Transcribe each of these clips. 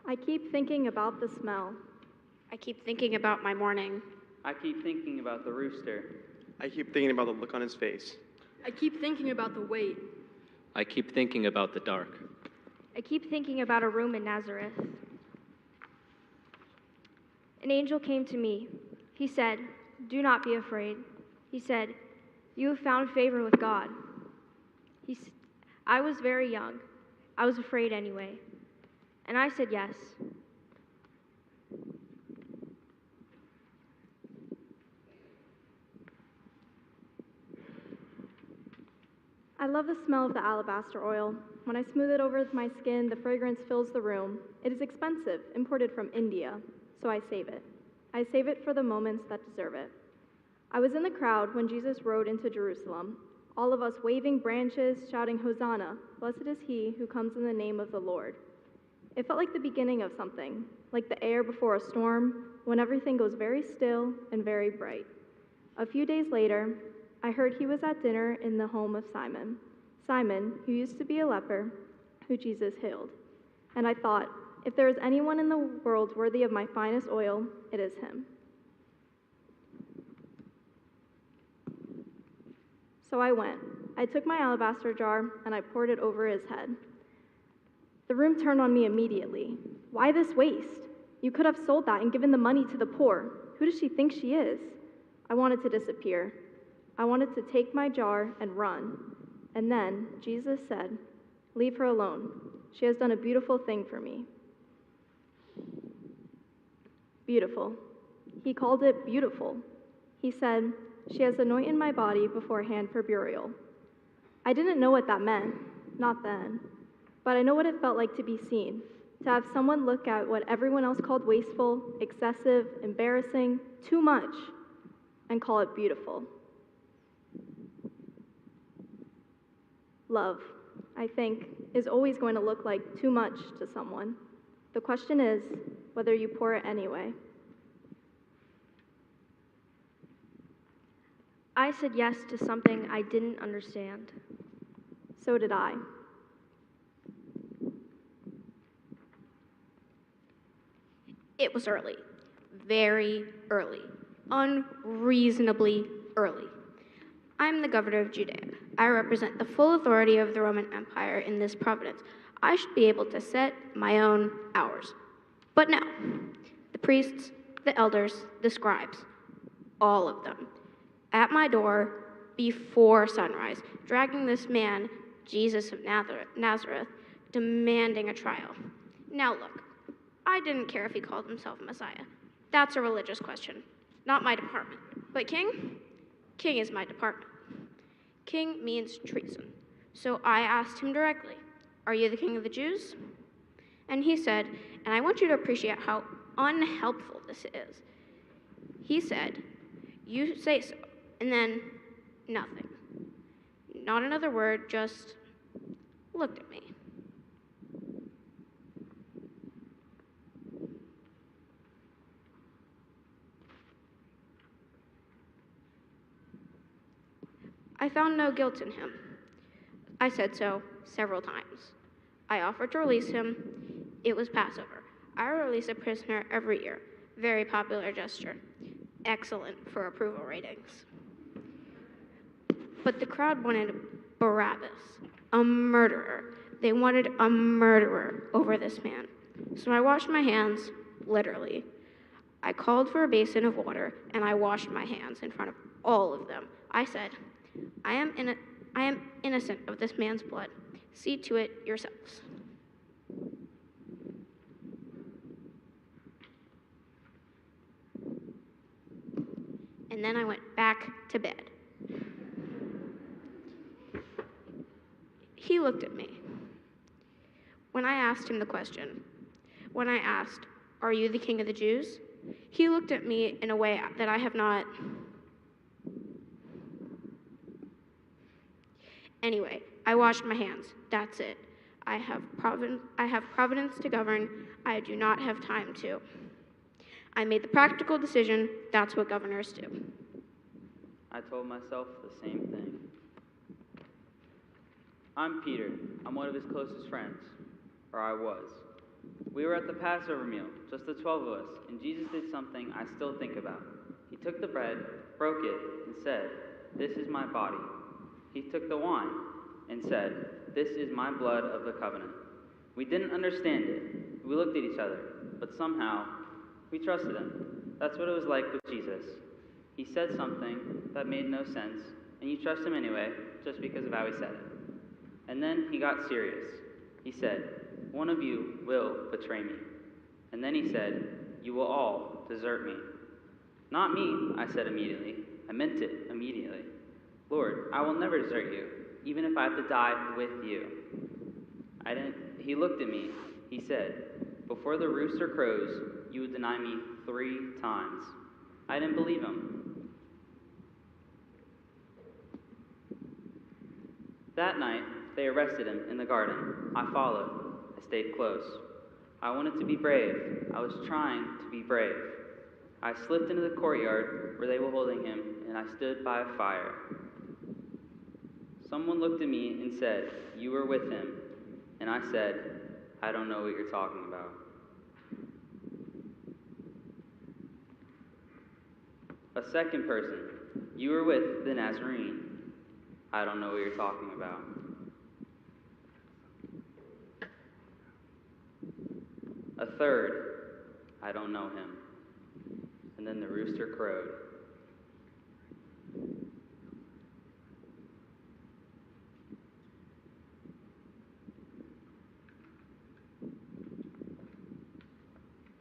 I keep thinking about the smell. I keep thinking about my morning. I keep thinking about the rooster. I keep thinking about the look on his face. I keep thinking about the wait. I keep thinking about the dark. I keep thinking about a room in Nazareth. An angel came to me. He said, "Do not be afraid." He said, "You have found favor with God." I was very young. I was afraid anyway. And I said yes. I love the smell of the alabaster oil. When I smooth it over my skin, the fragrance fills the room. It is expensive, imported from India, so I save it. I save it for the moments that deserve it. I was in the crowd when Jesus rode into Jerusalem, all of us waving branches, shouting, "Hosanna, blessed is he who comes in the name of the Lord." It felt like the beginning of something, like the air before a storm, when everything goes very still and very bright. A few days later, I heard he was at dinner in the home of Simon, who used to be a leper, who Jesus healed. And I thought, if there is anyone in the world worthy of my finest oil, it is him. So I went. I took my alabaster jar and I poured it over his head. The room turned on me immediately. Why this waste? You could have sold that and given the money to the poor. Who does she think she is? I wanted to disappear. I wanted to take my jar and run. And then Jesus said, "Leave her alone. She has done a beautiful thing for me." Beautiful. He called it beautiful. He said, "She has anointed my body beforehand for burial." I didn't know what that meant, not then. But I know what it felt like to be seen, to have someone look at what everyone else called wasteful, excessive, embarrassing, too much, and call it beautiful. Love, I think, is always going to look like too much to someone. The question is whether you pour it anyway. I said yes to something I didn't understand. So did I. It was early, very early, unreasonably early. I'm the governor of Judea. I represent the full authority of the Roman Empire in this province. I should be able to set my own hours. But no, the priests, the elders, the scribes, all of them, at my door before sunrise, dragging this man, Jesus of Nazareth, demanding a trial. Now look, I didn't care if he called himself Messiah. That's a religious question, not my department. But king? King is my department. King means treason. So I asked him directly, "Are you the king of the Jews?" And he said, and I want you to appreciate how unhelpful this is. He said, "You say so," and then nothing. Not another word, just looked at me. I found no guilt in him. I said so several times. I offered to release him. It was Passover. I release a prisoner every year. Very popular gesture. Excellent for approval ratings. But the crowd wanted Barabbas, a murderer. They wanted a murderer over this man. So I washed my hands, literally. I called for a basin of water, and I washed my hands in front of all of them. I said, I am innocent of this man's blood. See to it yourselves." And then I went back to bed. He looked at me. When I asked him the question, when I asked, "Are you the king of the Jews?" he looked at me in a way that I have not. Anyway, I washed my hands. That's it. I have providence to govern. I do not have time to. I made the practical decision. That's what governors do. I told myself the same thing. I'm Peter. I'm one of his closest friends, or I was. We were at the Passover meal, just the 12 of us, and Jesus did something I still think about. He took the bread, broke it, and said, "This is my body." He took the wine and said, "This is my blood of the covenant." We didn't understand it. We looked at each other, but somehow we trusted him. That's what it was like with Jesus. He said something that made no sense, and you trust him anyway, just because of how he said it. And then he got serious. He said, "One of you will betray me." And then he said, "You will all desert me." "Not me," I said immediately. I meant it immediately. "Lord, I will never desert you, even if I have to die with you." He looked at me. He said, "Before the rooster crows, you would deny me 3 times. I didn't believe him. That night, they arrested him in the garden. I followed. I stayed close. I wanted to be brave. I was trying to be brave. I slipped into the courtyard where they were holding him, and I stood by a fire. Someone looked at me and said, "You were with him." And I said, "I don't know what you're talking about." A second person, "You were with the Nazarene." I don't know what you're talking about. A third, "I don't know him." And then the rooster crowed.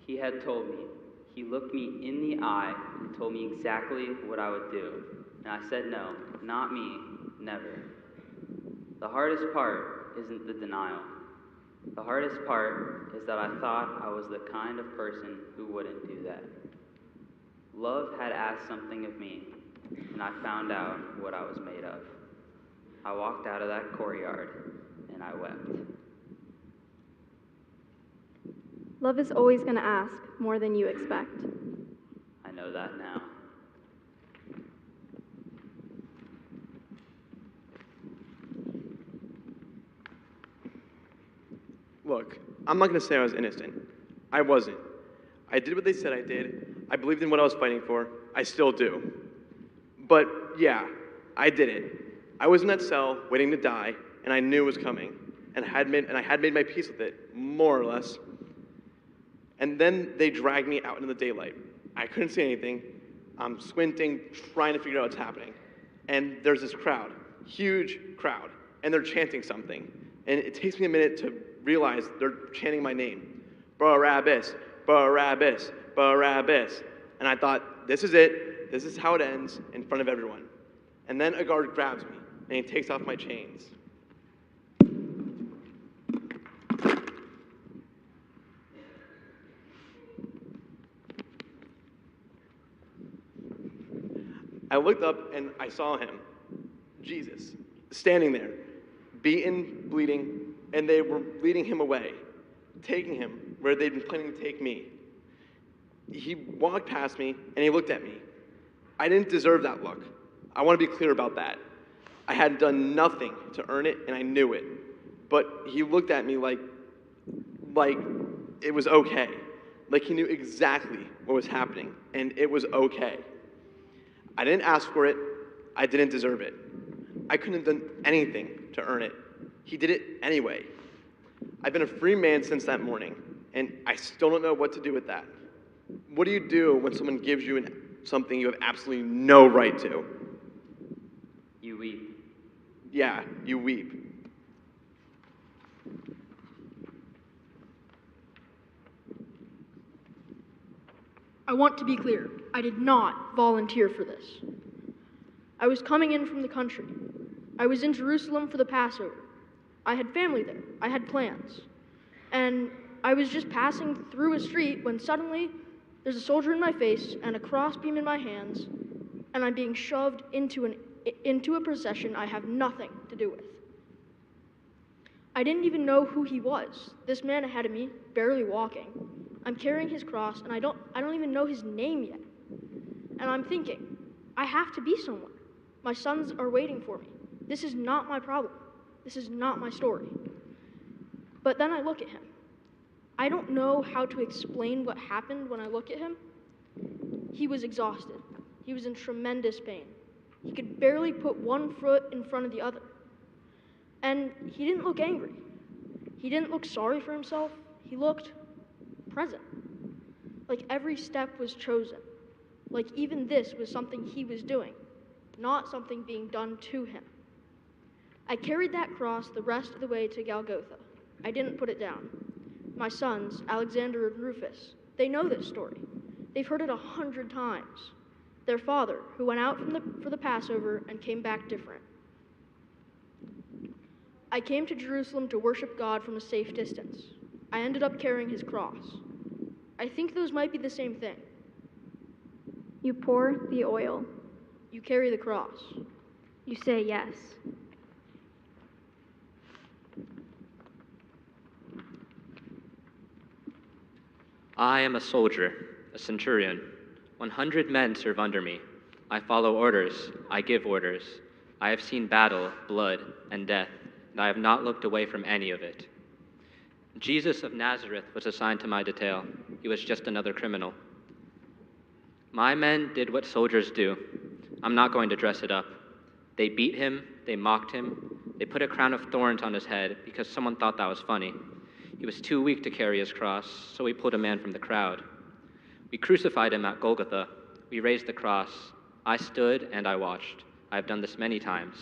He had told me. He looked me in the eye and told me exactly what I would do. And I said, "No, not me, never." The hardest part isn't the denial. The hardest part is that I thought I was the kind of person who wouldn't do that. Love had asked something of me, and I found out what I was made of. I walked out of that courtyard, and I wept. Love is always going to ask more than you expect. I know that now. Look, I'm not going to say I was innocent. I wasn't. I did what they said I did. I believed in what I was fighting for. I still do. But yeah, I did it. I was in that cell waiting to die, and I knew it was coming. And I had made my peace with it, more or less. And then they dragged me out into the daylight. I couldn't see anything. I'm squinting, trying to figure out what's happening. And there's this crowd, huge crowd, and they're chanting something. And it takes me a minute to realize they're chanting my name. Barabbas, Barabbas, Barabbas. And I thought, this is it. This is how it ends in front of everyone. And then a guard grabs me, and he takes off my chains. I looked up and I saw him, Jesus, standing there, beaten, bleeding, and they were leading him away, taking him where they'd been planning to take me. He walked past me and he looked at me. I didn't deserve that look. I want to be clear about that. I had done nothing to earn it and I knew it. But he looked at me like it was okay. Like he knew exactly what was happening and it was okay. I didn't ask for it. I didn't deserve it. I couldn't have done anything to earn it. He did it anyway. I've been a free man since that morning, and I still don't know what to do with that. What do you do when someone gives you something you have absolutely no right to? You weep. Yeah, you weep. I want to be clear. I did not volunteer for this. I was coming in from the country. I was in Jerusalem for the Passover. I had family there. I had plans. And I was just passing through a street when suddenly there's a soldier in my face and a crossbeam in my hands, and I'm being shoved into a procession I have nothing to do with. I didn't even know who he was. This man ahead of me, barely walking. I'm carrying his cross, and I don't even know his name yet. And I'm thinking, I have to be somewhere. My sons are waiting for me. This is not my problem. This is not my story. But then I look at him, I don't know how to explain what happened when I look at him. He was exhausted. He was in tremendous pain. He could barely put one foot in front of the other. And he didn't look angry. He didn't look sorry for himself. He looked present. Like every step was chosen. Like even this was something he was doing, not something being done to him. I carried that cross the rest of the way to Golgotha. I didn't put it down. My sons, Alexander and Rufus, they know this story. They've heard it 100 times. Their father, who went out for the Passover and came back different. I came to Jerusalem to worship God from a safe distance. I ended up carrying his cross. I think those might be the same thing. You pour the oil. You carry the cross. You say yes. I am a soldier, a centurion. 100 men serve under me. I follow orders. I give orders. I have seen battle, blood, and death, and I have not looked away from any of it. Jesus of Nazareth was assigned to my detail. He was just another criminal. My men did what soldiers do. I'm not going to dress it up. They beat him, they mocked him, they put a crown of thorns on his head because someone thought that was funny. He was too weak to carry his cross, so we pulled a man from the crowd. We crucified him at Golgotha. We raised the cross. I stood and I watched. I have done this many times.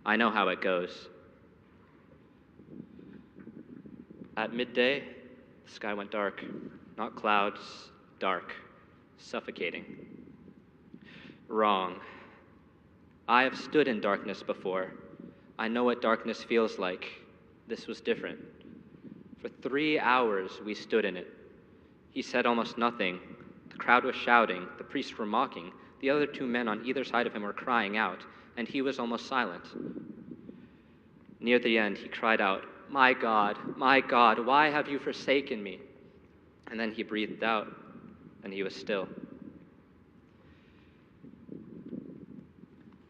I know how it goes. At midday, the sky went dark. Not clouds, dark, suffocating. Wrong. I have stood in darkness before. I know what darkness feels like. This was different. For 3 hours, we stood in it. He said almost nothing. The crowd was shouting. The priests were mocking. The other 2 men on either side of him were crying out, and he was almost silent. Near the end, he cried out, my God, why have you forsaken me?" And then he breathed out, and he was still.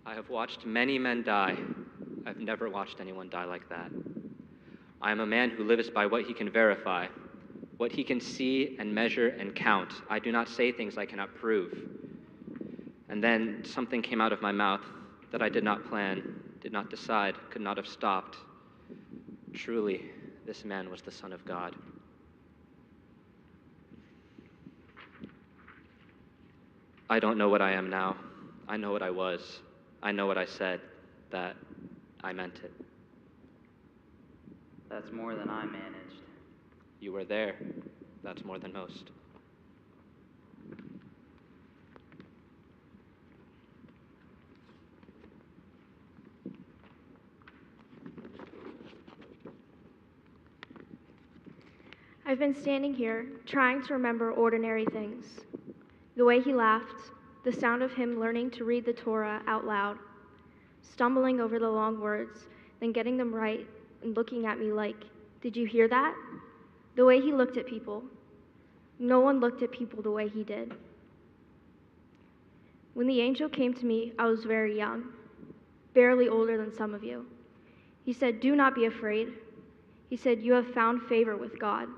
I have watched many men die. I've never watched anyone die like that. I am a man who lives by what he can verify, what he can see and measure and count. I do not say things I cannot prove. And then something came out of my mouth that I did not plan, did not decide, could not have stopped. Truly, this man was the Son of God. I don't know what I am now. I know what I was. I know what I said, that I meant it. That's more than I managed. You were there. That's more than most. I've been standing here, trying to remember ordinary things. The way he laughed, the sound of him learning to read the Torah out loud, stumbling over the long words, then getting them right and looking at me like, "Did you hear that?" The way he looked at people. No one looked at people the way he did. When the angel came to me, I was very young, barely older than some of you. He said, "Do not be afraid." He said, "You have found favor with God."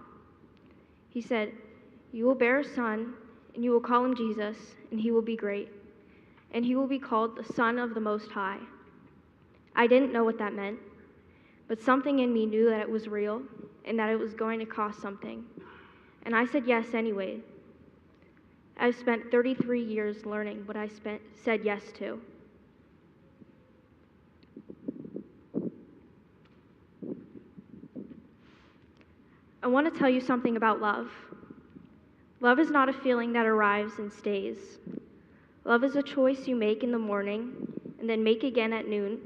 He said, "You will bear a son, and you will call him Jesus, and he will be great, and he will be called the Son of the Most High." I didn't know what that meant, but something in me knew that it was real and that it was going to cost something. And I said yes anyway. I've spent 33 years learning what I said yes to. I want to tell you something about love. Love is not a feeling that arrives and stays. Love is a choice you make in the morning, and then make again at noon,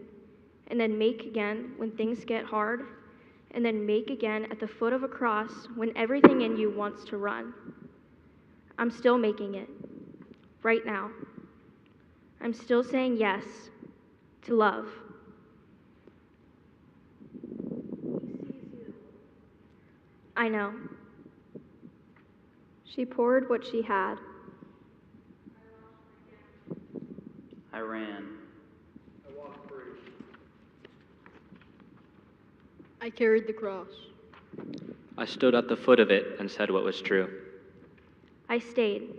and then make again when things get hard, and then make again at the foot of a cross when everything in you wants to run. I'm still making it, right now. I'm still saying yes to love. I know. She poured what she had. I ran. I carried the cross. I stood at the foot of it and said what was true. I stayed.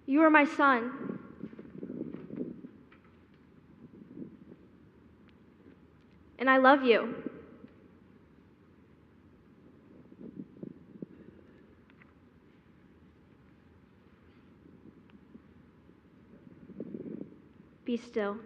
You are my son. And I love you. Be still.